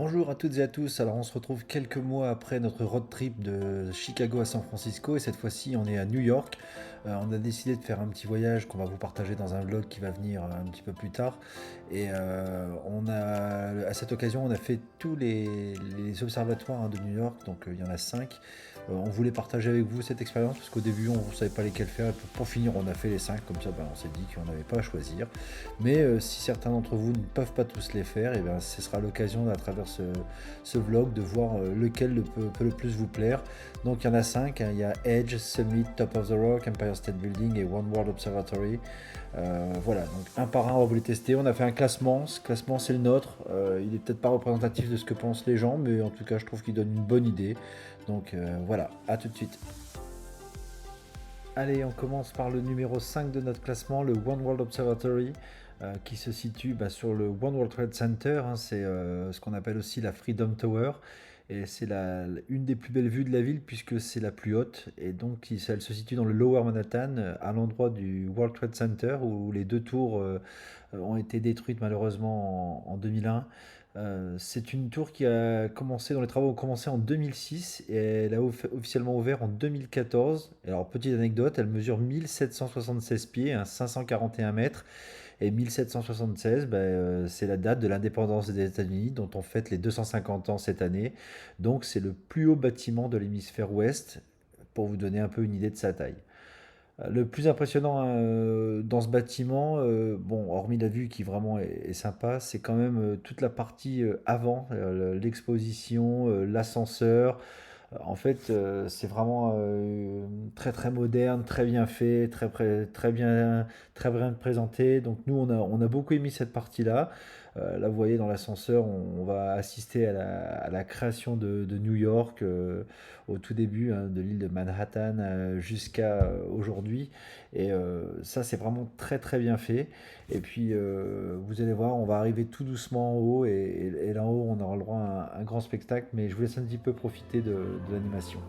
Bonjour à toutes et à tous. Alors on se retrouve quelques mois après notre road trip de Chicago à San Francisco et cette fois-ci on est à New York. On a décidé de faire un petit voyage qu'on va vous partager dans un vlog qui va venir un petit peu plus tard. Et à cette occasion on a fait tous les observatoires de New York, donc il y en a 5. On voulait partager avec vous cette expérience parce qu'au début on ne savait pas lesquels faire. Et pour finir on a fait les 5 comme ça, on s'est dit qu'on n'avait pas à choisir. Mais si certains d'entre vous ne peuvent pas tous les faire, et bien, ce sera l'occasion à travers ce vlog de voir lequel peut le plus vous plaire. Donc il y en a 5, hein. Il y a Edge, Summit, Top of the Rock, Empire State Building et One World Observatory. Voilà, donc un par un on va vous les tester. On a fait un classement, ce classement c'est le nôtre. Il est peut-être pas représentatif de ce que pensent les gens, mais en tout cas je trouve qu'il donne une bonne idée. Donc voilà, à tout de suite. Allez, on commence par le numéro 5 de notre classement, le One World Observatory, qui se situe sur le One World Trade Center, hein. C'est ce qu'on appelle aussi la Freedom Tower. Et c'est une des plus belles vues de la ville puisque c'est la plus haute. Et donc elle se situe dans le Lower Manhattan, à l'endroit du World Trade Center, où les deux tours ont été détruites malheureusement en 2001. C'est une tour dont les travaux ont commencé en 2006 et elle a officiellement ouvert en 2014. Alors, petite anecdote, elle mesure 1776 pieds, hein, 541 mètres. Et 1776, c'est la date de l'indépendance des États-Unis, dont on fête les 250 ans cette année. Donc, c'est le plus haut bâtiment de l'hémisphère ouest, pour vous donner un peu une idée de sa taille. Le plus impressionnant dans ce bâtiment, bon, hormis la vue qui vraiment est sympa, c'est quand même toute la partie avant, l'exposition, l'ascenseur. En fait, c'est vraiment très très moderne, très bien fait, très bien présenté. Donc nous, on a beaucoup aimé cette partie-là. Là, vous voyez, dans l'ascenseur, on va assister à la création de New York au tout début, hein, de l'île de Manhattan jusqu'à aujourd'hui. Et ça, c'est vraiment très très bien fait. Et puis, vous allez voir, on va arriver tout doucement en haut et là en haut, on aura le droit à un grand spectacle. Mais je vous laisse un petit peu profiter de l'animation.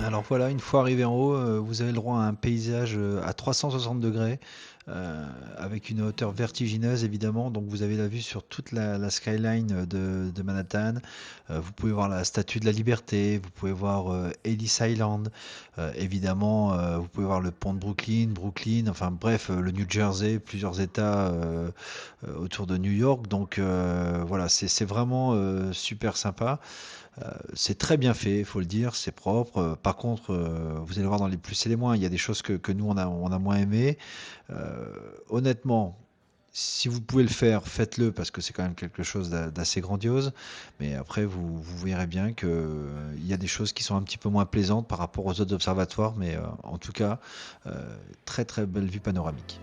Alors voilà, une fois arrivé en haut, vous avez le droit à un paysage à 360 degrés, avec une hauteur vertigineuse évidemment. Donc vous avez la vue sur toute la skyline de Manhattan. Vous pouvez voir la Statue de la Liberté, vous pouvez voir Ellis Island, évidemment, vous pouvez voir le pont de Brooklyn, enfin bref, le New Jersey, plusieurs États autour de New York. Donc voilà, c'est vraiment super sympa. C'est très bien fait, il faut le dire, c'est propre. Par contre, vous allez voir dans les plus et les moins, il y a des choses que nous on a moins aimé. Honnêtement, si vous pouvez le faire, faites-le parce que c'est quand même quelque chose d'assez grandiose. Mais après, vous verrez bien que il y a des choses qui sont un petit peu moins plaisantes par rapport aux autres observatoires. Mais en tout cas, euh, très très belle vue panoramique.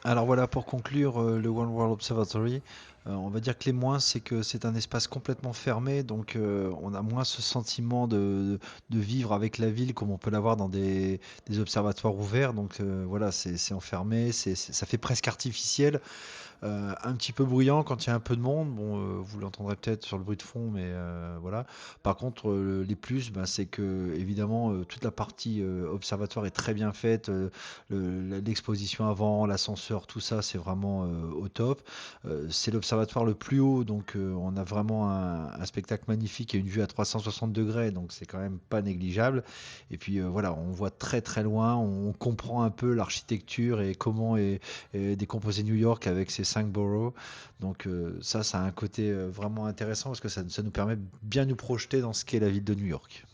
Alors voilà, pour conclure le One World Observatory, On va dire que les moins, c'est que c'est un espace complètement fermé, donc on a moins ce sentiment de vivre avec la ville comme on peut l'avoir dans des observatoires ouverts. Donc voilà, c'est enfermé, ça fait presque artificiel. Un petit peu bruyant quand il y a un peu de monde. Bon, vous l'entendrez peut-être sur le bruit de fond, mais voilà. Par contre, les plus, bah, c'est que évidemment toute la partie observatoire est très bien faite. L'exposition avant, l'ascenseur, tout ça, c'est vraiment au top. C'est l'observatoire le plus haut, donc on a vraiment un spectacle magnifique et une vue à 360 degrés, donc c'est quand même pas négligeable. Et puis voilà, on voit très très loin, on comprend un peu l'architecture et comment est décomposé New York avec ses 5 boroughs. Donc ça a un côté vraiment intéressant parce que ça nous permet de bien nous projeter dans ce qu'est la ville de New York.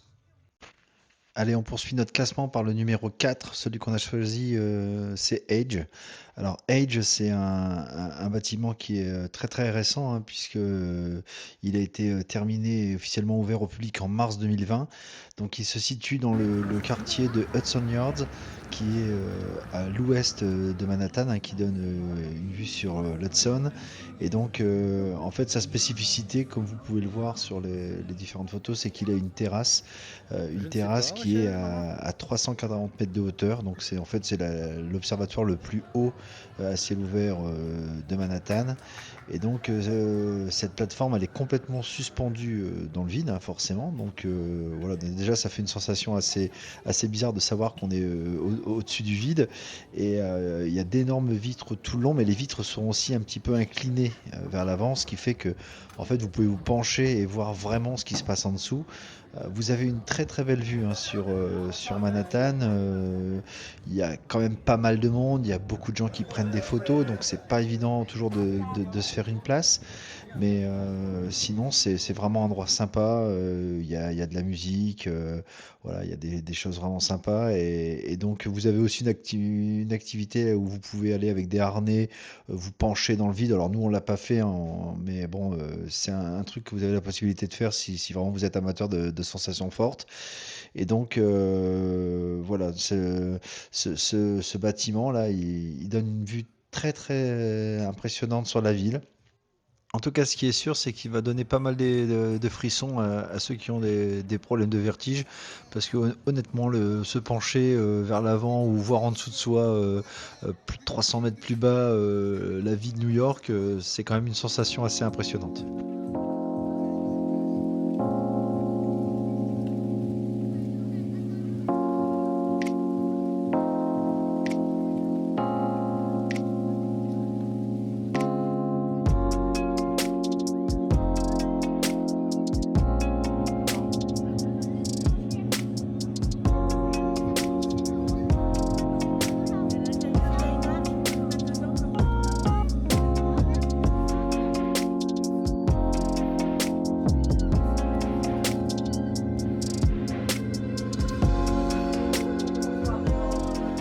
Allez, on poursuit notre classement par le numéro 4. Celui qu'on a choisi, c'est Age. Alors, Age, c'est un bâtiment qui est très très récent, hein, puisque il a été terminé et officiellement ouvert au public en mars 2020. Donc, il se situe dans le quartier de Hudson Yards, qui est à l'ouest de Manhattan, hein, qui donne une vue sur l'Hudson. Et donc, en fait, sa spécificité, comme vous pouvez le voir sur les différentes photos, c'est qu'il a une Je ne sais terrasse pas, moi, qui est chérie. à 340 mètres de hauteur. Donc c'est en fait c'est l'observatoire le plus haut à ciel ouvert de Manhattan. Et donc cette plateforme elle est complètement suspendue dans le vide, hein, forcément. Donc voilà, déjà ça fait une sensation assez bizarre de savoir qu'on est au-dessus du vide. Et il y a d'énormes vitres tout le long, mais les vitres sont aussi un petit peu inclinées vers l'avant, ce qui fait que en fait vous pouvez vous pencher et voir vraiment ce qui se passe en dessous. Vous avez une très très belle vue, hein, sur Manhattan. Il y a quand même pas mal de monde, il y a beaucoup de gens qui prennent des photos, donc c'est pas évident toujours de se faire une place. Mais sinon, c'est vraiment un endroit sympa. Il y a de la musique, voilà, il y a des choses vraiment sympas. Et donc, vous avez aussi une activité où vous pouvez aller avec des harnais, vous pencher dans le vide. Alors, nous, on l'a pas fait, hein, mais bon, c'est un truc que vous avez la possibilité de faire si vraiment vous êtes amateur de sensations fortes. Et donc, voilà, ce bâtiment-là, il donne une vue très très impressionnante sur la ville. En tout cas, ce qui est sûr, c'est qu'il va donner pas mal de frissons à ceux qui ont des problèmes de vertige, parce que honnêtement, se pencher vers l'avant ou voir en dessous de soi, plus de 300 mètres plus bas, la vie de New York, c'est quand même une sensation assez impressionnante.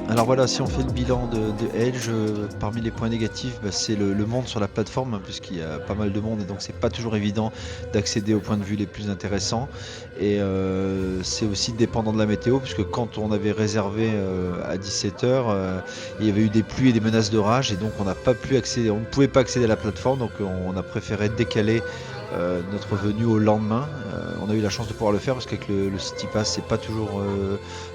Alors voilà, si on fait le bilan de Edge, parmi les points négatifs, bah, c'est le monde sur la plateforme, hein, puisqu'il y a pas mal de monde et donc c'est pas toujours évident d'accéder aux points de vue les plus intéressants. Et c'est aussi dépendant de la météo, puisque quand on avait réservé à 17h, il y avait eu des pluies et des menaces d'orage, et donc on n'a pas pu accéder, on ne pouvait pas accéder à la plateforme, donc on a préféré décaler notre venue au lendemain. On a eu la chance de pouvoir le faire parce qu'avec le City Pass c'est pas toujours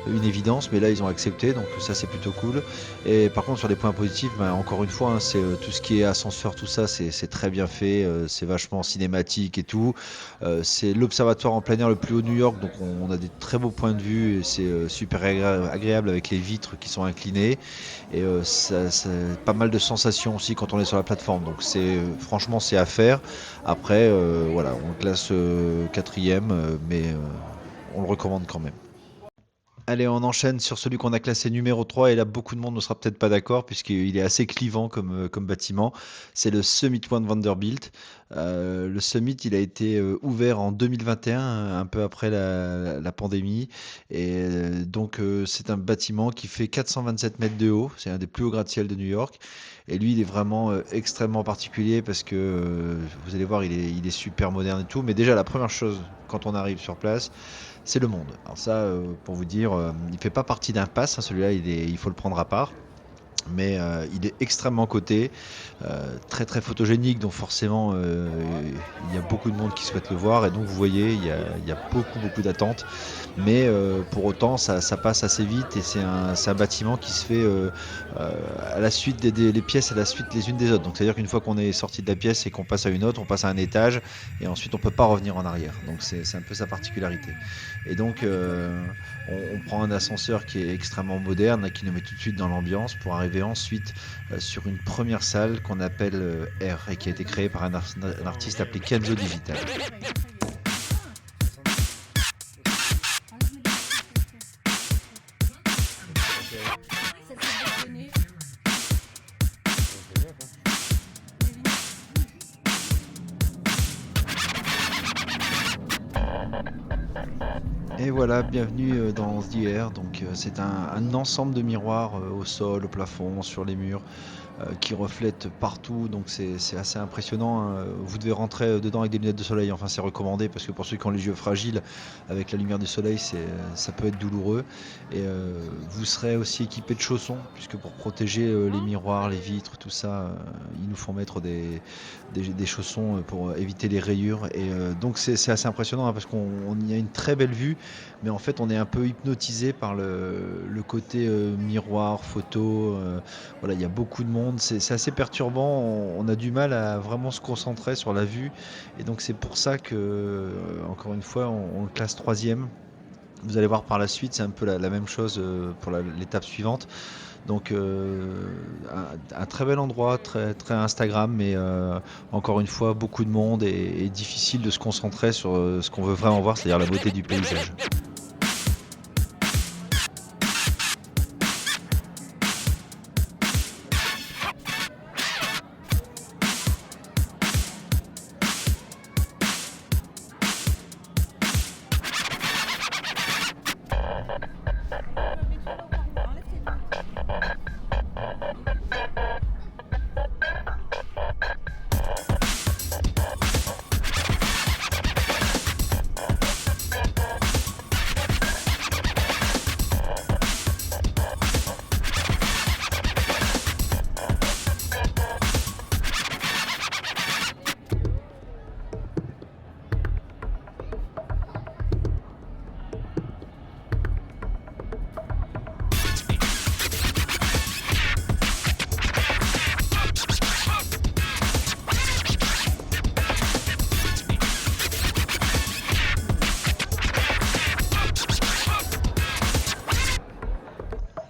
une évidence, mais là ils ont accepté, donc ça c'est plutôt cool. Et par contre sur les points positifs, ben, encore une fois, hein, c'est tout ce qui est ascenseur, tout ça, c'est très bien fait, c'est vachement cinématique et tout. C'est l'observatoire en plein air le plus haut de New York, donc on a des très beaux points de vue et c'est super agréable avec les vitres qui sont inclinées. Et pas mal de sensations aussi quand on est sur la plateforme, donc franchement c'est à faire. Après, voilà, on le classe quatrième, mais on le recommande quand même. Allez, on enchaîne sur celui qu'on a classé numéro 3 et là beaucoup de monde ne sera peut-être pas d'accord puisqu'il est assez clivant comme bâtiment. C'est le Summit One Vanderbilt. Le Summit, il a été ouvert en 2021, un peu après la pandémie. Et donc c'est un bâtiment qui fait 427 mètres de haut. C'est un des plus hauts gratte-ciel de New York. Et lui, il est vraiment extrêmement particulier parce que vous allez voir, il est super moderne et tout. Mais déjà, la première chose quand on arrive sur place, c'est le monde. Alors ça, pour vous dire, il fait pas partie d'un pass, hein, celui-là, il faut le prendre à part. mais il est extrêmement coté, très très photogénique, donc forcément il y a beaucoup de monde qui souhaite le voir, et donc vous voyez il y a beaucoup d'attentes, mais pour autant ça passe assez vite, et c'est un bâtiment qui se fait à la suite les pièces à la suite les unes des autres. Donc c'est à dire qu'une fois qu'on est sorti de la pièce et qu'on passe à une autre, on passe à un étage, et ensuite on peut pas revenir en arrière, donc c'est un peu sa particularité. Et donc on prend un ascenseur qui est extrêmement moderne, qui nous met tout de suite dans l'ambiance pour arriver ensuite sur une première salle qu'on appelle R, et qui a été créée par un artiste appelé Kenzo Digital. Et voilà, bienvenue dans The Air. Donc c'est un ensemble de miroirs au sol, au plafond, sur les murs, qui reflètent partout, donc c'est assez impressionnant, hein. Vous devez rentrer dedans avec des lunettes de soleil, enfin c'est recommandé, parce que pour ceux qui ont les yeux fragiles, avec la lumière du soleil, ça peut être douloureux. Et vous serez aussi équipé de chaussons, puisque pour protéger les miroirs, les vitres, tout ça, ils nous font mettre des chaussons pour éviter les rayures. Et donc c'est assez impressionnant, hein, parce qu'on y a une très belle vue, mais en fait on est un peu hypnotisé par le côté miroir, photo. Voilà, il y a beaucoup de monde, c'est assez perturbant, on a du mal à vraiment se concentrer sur la vue, et donc c'est pour ça que, encore une fois, on le classe troisième. Vous allez voir par la suite, c'est un peu la même chose pour l'étape suivante. Donc un très bel endroit, très, très Instagram, mais encore une fois, beaucoup de monde, et difficile de se concentrer sur ce qu'on veut vraiment voir, c'est-à-dire la beauté du paysage.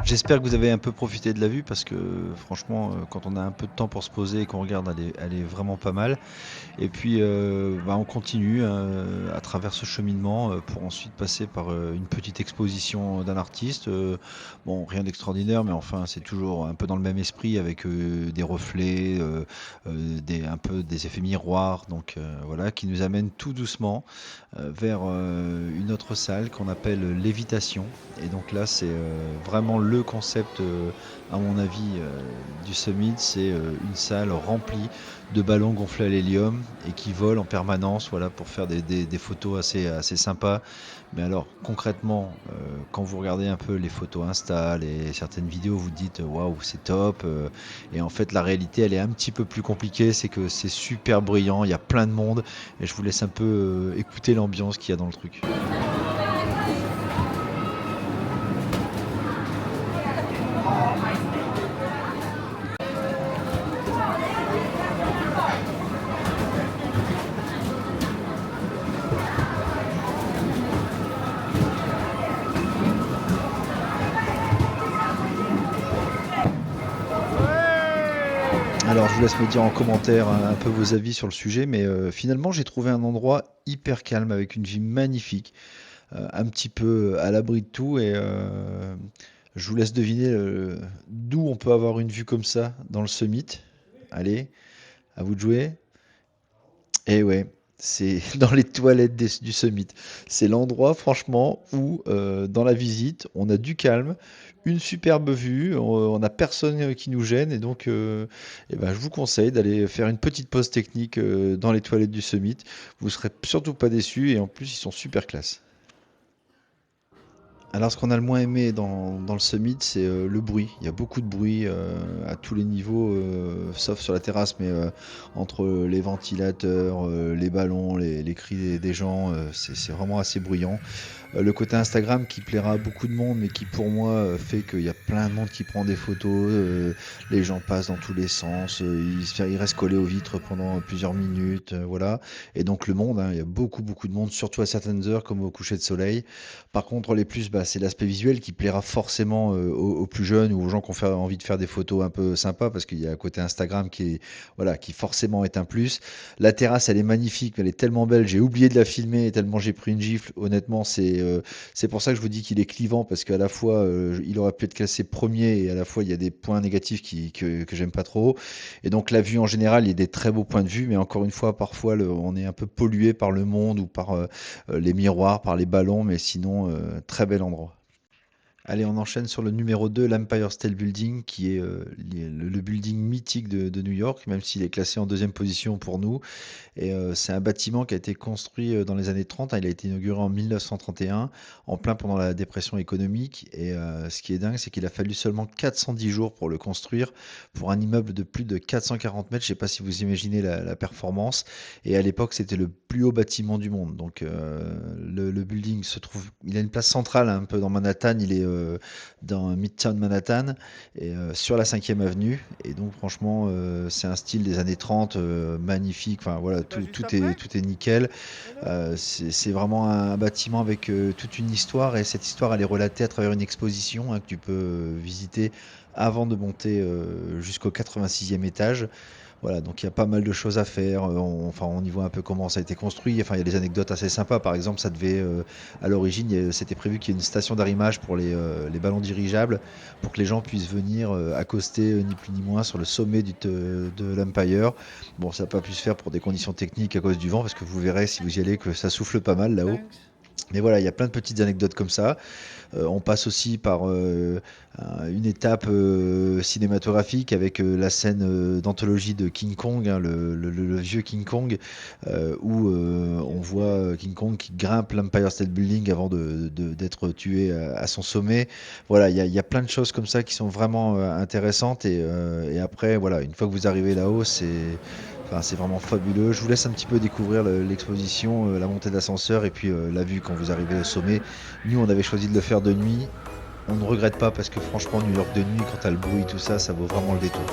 J'espère que vous avez un peu profité de la vue, parce que franchement, quand on a un peu de temps pour se poser et qu'on regarde, elle est vraiment pas mal. Et puis on continue à travers ce cheminement pour ensuite passer par une petite exposition d'un artiste. Bon, rien d'extraordinaire, mais enfin c'est toujours un peu dans le même esprit, avec des reflets, un peu des effets miroirs. Donc voilà, qui nous amène tout doucement vers une autre salle qu'on appelle Lévitation. Et donc là, c'est vraiment le concept, à mon avis, du Summit. C'est une salle remplie de ballons gonflés à l'hélium et qui volent en permanence, voilà, pour faire des photos assez sympas. Mais alors concrètement, quand vous regardez un peu les photos Insta, certaines vidéos, vous dites waouh, c'est top. Et en fait, la réalité, elle est un petit peu plus compliquée. C'est que c'est super brillant, il y a plein de monde, et je vous laisse un peu écouter l'ambiance qu'il y a dans le truc. Alors, je vous laisse me dire en commentaire un peu vos avis sur le sujet, mais finalement, j'ai trouvé un endroit hyper calme, avec une vue magnifique, un petit peu à l'abri de tout, et je vous laisse deviner d'où on peut avoir une vue comme ça dans le Summit. Allez, à vous de jouer. Et ouais, c'est dans les toilettes du Summit. C'est l'endroit, franchement, où dans la visite, on a du calme, une superbe vue, on n'a personne qui nous gêne, et donc eh ben, je vous conseille d'aller faire une petite pause technique dans les toilettes du Summit. Vous serez surtout pas déçus, et en plus, ils sont super classe. Alors, ce qu'on a le moins aimé dans le Summit, c'est le bruit. Il y a beaucoup de bruit à tous les niveaux, sauf sur la terrasse, mais entre les ventilateurs, les ballons, les cris des gens, c'est vraiment assez bruyant. Le côté Instagram qui plaira à beaucoup de monde, mais qui pour moi fait qu'il y a plein de monde qui prend des photos, les gens passent dans tous les sens, ils restent collés aux vitres pendant plusieurs minutes, voilà. Et donc le monde, hein, il y a beaucoup de monde, surtout à certaines heures comme au coucher de soleil. Par contre, les plus, bah, c'est l'aspect visuel qui plaira forcément aux plus jeunes ou aux gens qui ont envie de faire des photos un peu sympas, parce qu'il y a un côté Instagram qui est, voilà, qui forcément est un plus. La terrasse, elle est magnifique, mais elle est tellement belle. J'ai oublié de la filmer tellement j'ai pris une gifle. Honnêtement, c'est pour ça que je vous dis qu'il est clivant parce qu'à la fois, il aurait pu être classé premier et à la fois, il y a des points négatifs que j'aime pas trop. Et donc, la vue en général, il y a des très beaux points de vue, mais encore une fois, parfois, on est un peu pollué par le monde ou par les miroirs, par les ballons, mais sinon, très bel endroit. Allez, on enchaîne sur le numéro 2, l'Empire State Building, qui est le building mythique de New York, même s'il est classé en deuxième position pour nous. Et c'est un bâtiment qui a été construit dans les années 30, hein. Il a été inauguré en 1931, en plein pendant la dépression économique. Et ce qui est dingue, c'est qu'il a fallu seulement 410 jours pour le construire, pour un immeuble de plus de 440 mètres. Je ne sais pas si vous imaginez la performance. Et à l'époque, c'était le plus haut bâtiment du monde. Donc le building se trouve, il a une place centrale, hein, un peu dans Manhattan. Il est dans Midtown Manhattan et sur la 5e avenue. Et donc franchement, c'est un style des années 30, magnifique. Enfin voilà, C'est pas juste tout est nickel. après? C'est vraiment un bâtiment avec toute une histoire et cette histoire elle est relatée à travers une exposition, hein, que tu peux visiter avant de monter jusqu'au 86e étage. Voilà, donc il y a pas mal de choses à faire. Enfin, on y voit un peu comment ça a été construit. Enfin, il y a des anecdotes assez sympas. Par exemple, à l'origine, c'était prévu qu'il y ait une station d'arrimage pour les ballons dirigeables, pour que les gens puissent venir accoster, ni plus ni moins, sur le sommet de l'Empire. Bon, ça n'a pas pu se faire pour des conditions techniques à cause du vent, parce que vous verrez si vous y allez que ça souffle pas mal là-haut. Thanks. Mais voilà, il y a plein de petites anecdotes comme ça. On passe aussi par une étape cinématographique avec la scène d'anthologie de King Kong, hein, le vieux King Kong, où on voit King Kong qui grimpe l'Empire State Building avant d'être tué à son sommet. Voilà, il y a plein de choses comme ça qui sont vraiment intéressantes. Et après, voilà, une fois que vous arrivez là-haut, enfin, c'est vraiment fabuleux. Je vous laisse un petit peu découvrir l'exposition, la montée d'ascenseur et puis la vue quand vous arrivez au sommet. Nous, on avait choisi de le faire de nuit. On ne regrette pas parce que franchement, New York de nuit, quand t'as le bruit, tout ça, ça vaut vraiment le détour.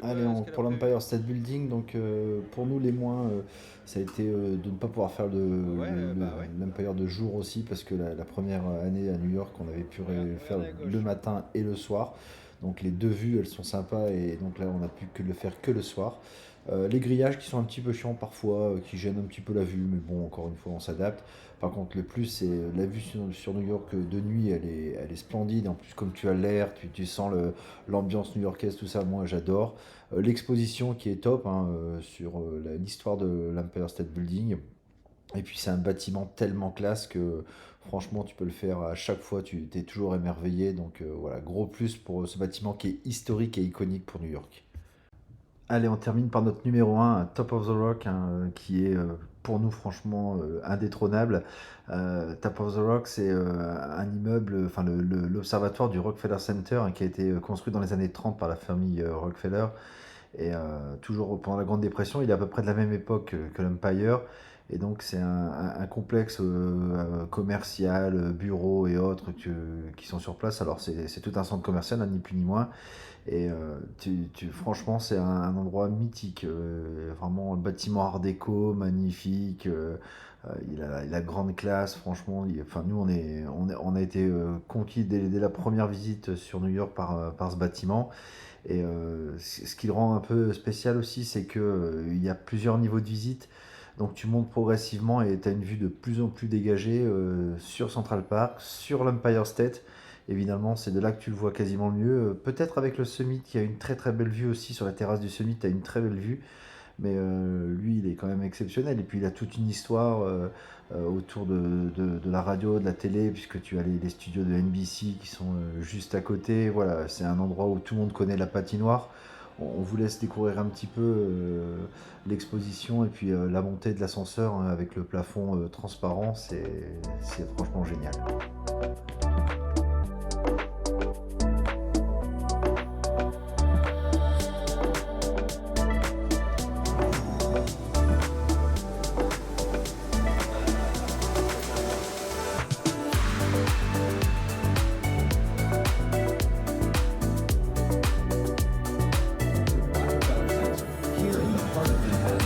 Allez, ce qu'elle a pour prévu? l'Empire State Building, donc pour nous les moins, ça a été de ne pas pouvoir faire Ouais, bah ouais. l'Empire de jour aussi, parce que la première année à New York, on avait pu faire Regardez à le gauche. matin et le soir. Donc les deux vues, elles sont sympas, et donc là, on a pu que le faire que le soir. Les grillages qui sont un petit peu chiants parfois, qui gênent un petit peu la vue, mais bon, encore une fois, on s'adapte. Par contre, le plus, c'est la vue sur New York de nuit, elle est splendide. En plus, comme tu as l'air, tu sens l'ambiance new-yorkaise, tout ça, moi j'adore. L'exposition qui est top, hein, sur l'histoire de l'Empire State Building. Et puis c'est un bâtiment tellement classe que franchement tu peux le faire à chaque fois, tu es toujours émerveillé. Donc voilà, gros plus pour ce bâtiment qui est historique et iconique pour New York. Allez, on termine par notre numéro un, Top of the Rock, hein, qui est pour nous franchement indétrônable. Top of the Rock, c'est un immeuble, enfin l'observatoire du Rockefeller Center, hein, qui a été construit dans les années 30 par la famille Rockefeller. Et toujours pendant la Grande Dépression, il est à peu près de la même époque que l'Empire. Et donc c'est un complexe commercial, bureaux et autres qui sont sur place. Alors c'est tout un centre commercial, hein, ni plus ni moins. Et franchement, c'est un endroit mythique. Vraiment, le bâtiment art déco, magnifique. Il a grande classe, franchement. Enfin, nous, on a été conquis dès la première visite sur New York par ce bâtiment. Et ce qui le rend un peu spécial aussi, c'est que il y a plusieurs niveaux de visite. Donc tu montes progressivement et tu as une vue de plus en plus dégagée sur Central Park, sur l'Empire State. Évidemment, c'est de là que tu le vois quasiment le mieux. Peut-être avec le Summit, qui a une très très belle vue aussi sur la terrasse du Summit, tu as une très belle vue. Mais lui, il est quand même exceptionnel. Et puis il a toute une histoire autour de la radio, de la télé, puisque tu as les studios de NBC qui sont juste à côté. Voilà, c'est un endroit où tout le monde connaît la patinoire. On vous laisse découvrir un petit peu l'exposition et puis la montée de l'ascenseur, hein, avec le plafond transparent. C'est franchement génial. Rockefeller Center, here in the heart of Manhattan,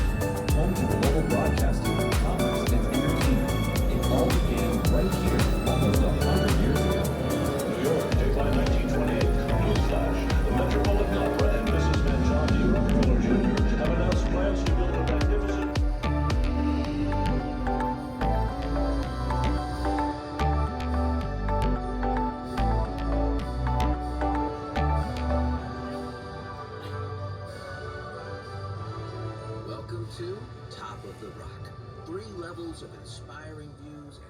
home to global broadcasting, commerce, and entertainment. It all began right here almost 100 years ago. New York, dateline 1928. Newsflash. The Metropolitan Opera and Mrs. Van John D. Rockefeller Jr. have announced plans to build a magnificent. Welcome to Top of the Rock. 3 levels of inspiring views.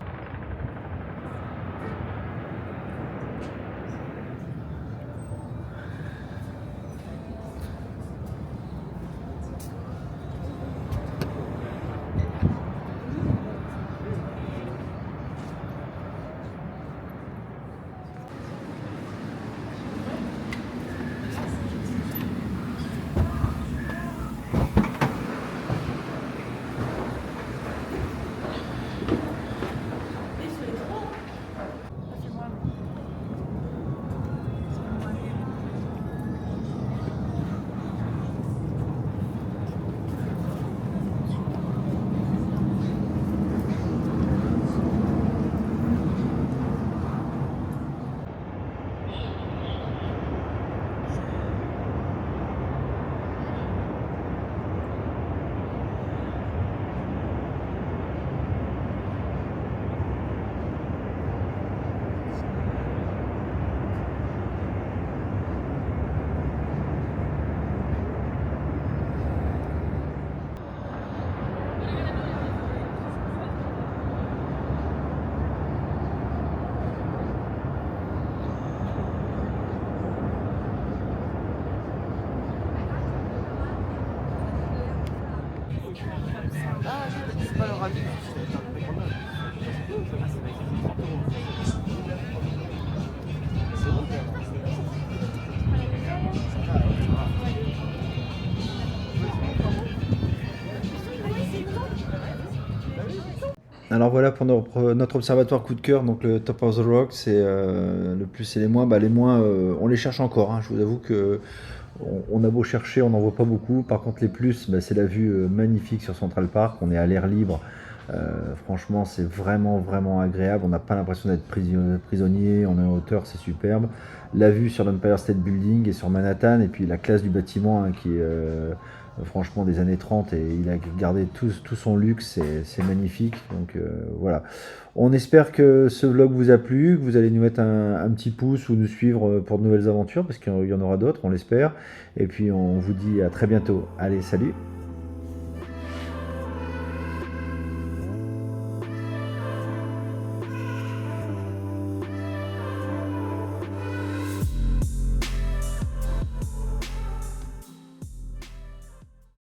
Alors voilà pour notre observatoire coup de cœur, donc le Top of the Rock, c'est le plus et les moins. Bah, les moins, on les cherche encore, hein. Je vous avoue que On a beau chercher, on n'en voit pas beaucoup. Par contre, les plus, bah, c'est la vue magnifique sur Central Park. On est à l'air libre. Franchement, c'est vraiment, vraiment agréable. On n'a pas l'impression d'être prisonnier. On est en hauteur, c'est superbe. La vue sur l'Empire State Building et sur Manhattan. Et puis la classe du bâtiment hein, qui est franchement des années 30. Et il a gardé tout son luxe. C'est magnifique. Donc voilà. On espère que ce vlog vous a plu, que vous allez nous mettre un petit pouce ou nous suivre pour de nouvelles aventures, parce qu'il y en aura d'autres, on l'espère. Et puis on vous dit à très bientôt. Allez, salut!